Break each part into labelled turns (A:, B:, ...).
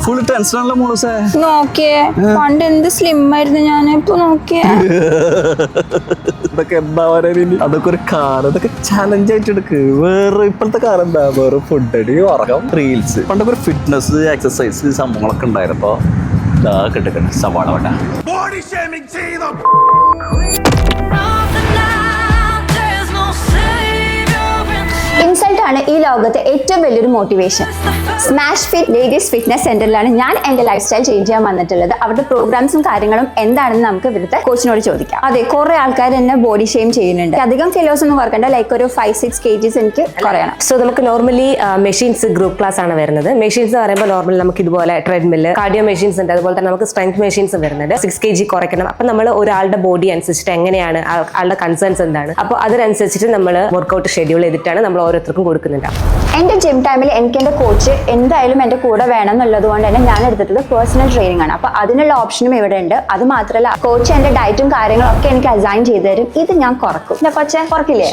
A: Full tension ആണല്ലോ മോളൂസേ.
B: നോക്കിയേ പണ്ട് എന്ത് സ്ലിം ആയിരുന്നു ഞാൻ, ഇപ്പൊ നോക്കിയേ.
A: ഇതൊക്കെ എന്താ പറയാ, അതൊക്കെ ഒരു കാലം, ഇതൊക്കെ ചലഞ്ച് ആയിട്ട് എടുക്ക്. വേറെ ഇപ്പോഴത്തെ കാലം എന്താ, വേറെ ഫുഡ് അടി, ഉറക്കം, റീൽസ്. പണ്ടൊക്കെ ഒരു ഫിറ്റ്നസ് എക്സസൈസ് സംഭവങ്ങളൊക്കെ ഉണ്ടായിരുന്നപ്പോ കിട്ടും സവാള വട്ട.
B: ഇൻസൾട്ട് ആണ് ഈ ലോകത്തെ ഏറ്റവും വലിയൊരു motivation. Smash Fit Ladies Fitness സെന്ററിലാണ് ഞാൻ എന്റെ ലൈഫ് സ്റ്റൈൽ ചേഞ്ച് ചെയ്യാൻ വന്നിട്ടുള്ളത്. അവരുടെ പ്രോഗ്രാംസും കാര്യങ്ങളും എന്താണെന്ന് നമുക്ക് ഇവിടുത്തെ കോച്ചിനോട് ചോദിക്കാം. അതെ, കുറെ ആൾക്കാർ എന്നെ ബോഡി ഷെയിം ചെയ്യുന്നുണ്ട്. അധികം കിലോസ് ഒന്നും കുറക്കണ്ട, ലൈക്ക് ഒരു 5-6 kgs എനിക്ക് കുറയണം.
C: സോ നമുക്ക് നോർമലി മെഷീൻസ് ഗ്രൂപ്പ് ക്ലാസ് ആണ് വരുന്നത്. മെഷീൻസ് എന്ന് പറയുമ്പോൾ നോർമലി നമുക്ക് ഇതുപോലെ ട്രെഡ്മില്ല്, കാർഡിയോ മെഷീൻസ് ഉണ്ട്. അതുപോലെ തന്നെ നമുക്ക് സ്ട്രെങ്ത് മെഷീൻസ് വരുന്നുണ്ട്. 6 kg കുറയ്ക്കണം. അപ്പൊ നമ്മൾ ഒരാളുടെ ബോഡി അനുസരിച്ചിട്ട് എങ്ങനെയാണ് ആളുടെ കൺസേൺസ് എന്താണ്, അപ്പോൾ അതിനനുസരിച്ചിട്ട് നമ്മൾ വർക്ക്ഔട്ട് ഷെഡ്യൂൾ ചെയ്തിട്ടാണ് നമ്മൾ ഓരോരുത്തർക്കും കൊടുക്കുന്നുണ്ട്.
B: എന്റെ ജിം ടൈമിൽ എനിക്ക് എന്റെ കോച്ച് എന്തായാലും എന്റെ കൂടെ വേണം എന്നുള്ളത് കൊണ്ട് തന്നെ ഞാൻ എടുത്തിട്ടുള്ളത് പേഴ്സണൽ ട്രെയിനിങ് ആണ്. അപ്പൊ അതിനുള്ള ഓപ്ഷനും ഇവിടെ ഉണ്ട്. അത് മാത്രമല്ല കോച്ച് എന്റെ ഡയറ്റും കാര്യങ്ങളും ഒക്കെ എനിക്ക് അസൈൻ ചെയ്തു തരും. ഇത് ഞാൻ കുറക്കും. എന്റെ കൊച്ചെ കുറക്കില്ലേ?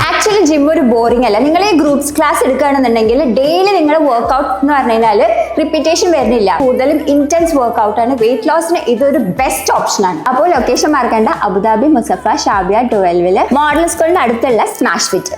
B: ആക്ച്വലി ജിം ഒരു ബോറിംഗ് അല്ല. നിങ്ങൾ ഈ ഗ്രൂപ്പ്സ് ക്ലാസ് എടുക്കുകയാണെന്നുണ്ടെങ്കിൽ ഡെയിലി നിങ്ങൾ വർക്ക്ഔട്ട് എന്ന് പറഞ്ഞു കഴിഞ്ഞാൽ റിപ്പീറ്റേഷൻ വരുന്നില്ല. കൂടുതലും ഇന്റൻസ് വർക്ക്ഔട്ട് ആണ്. വെയിറ്റ് ലോസിന് ഇതൊരു ബെസ്റ്റ് ഓപ്ഷൻ ആണ്. അപ്പോൾ ലൊക്കേഷൻ മാർക്കേണ്ട, അബുദാബി മുസഫ ഷാബിയ 12 മോഡൽ സ്കൂളിന് അടുത്തുള്ള സ്മാഷ് ഫിറ്റ്.